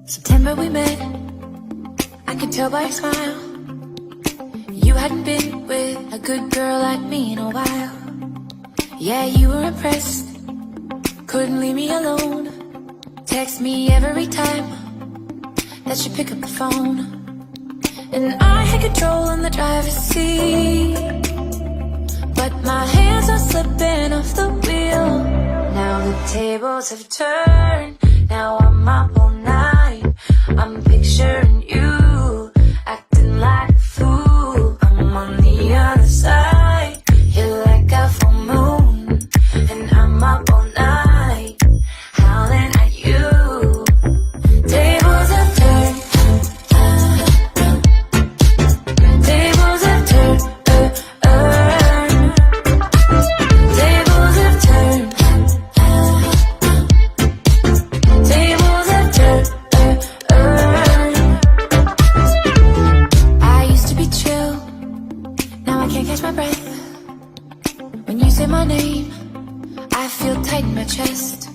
September we met, I could tell by your smile. You hadn't been with a good girl like me in a while. Yeah, you were impressed, couldn't leave me alone. Text me every time that you pick up the phone. And I had control in the driver's seat, but my hands are slipping off the wheel. Now the tables have turned, now I'm up all night. I'm picturing you, acting like a fool. I'm on the other side, you're like a full moon. And I'm up all night, howling at you. Tables have turned, tables have turned, tables have turned, tables have turned. I used to be chill, now I can't catch my breath. When you say my name, I feel tight in my chest.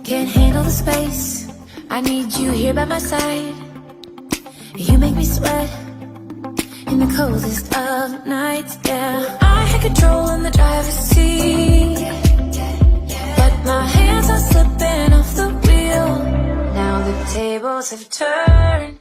Can't handle the space, I need you here by my side. You make me sweat in the coldest of nights, yeah. I had control in the driver's seat, but my hands are slipping off the wheel. Now the tables have turned,